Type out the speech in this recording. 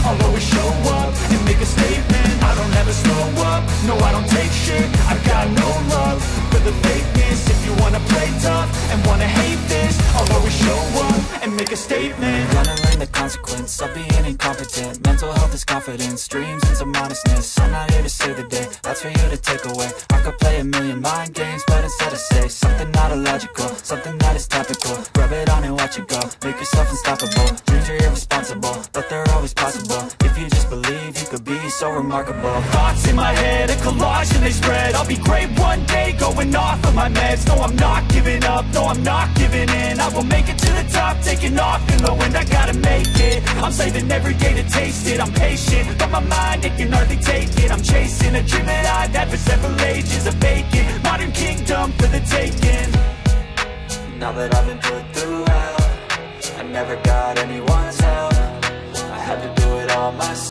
I'll always show up and make a statement. I don't ever slow up, no I don't take shit. I've got no love for the fakeness. If you wanna play tough and wanna hate this, I'll always show up and make a statement. Gonna learn the consequence of being incompetent. Mental health is confidence, dreams and some honestness. I'm not here to save the day, that's for you to take away. I could play a million mind games, but instead I say something not illogical, something that is topical. Rub it on and watch it go, make yourself unstoppable. Dreams are irresponsible, but they're always possible. If you just believe, you could be so remarkable. Thoughts in my head, a collage and they spread. I'll be great one day, going off of my meds. No, I'm not giving up, no, I'm not giving in. I will make it to the top, taking off in the wind. I gotta make it, I'm saving every day to taste it. I'm patient, but my mind, it can hardly take it. I'm chasing a dream that I've had for several ages. A vacant, modern kingdom for the taking. Now that I've been put through hell, I never got anyone's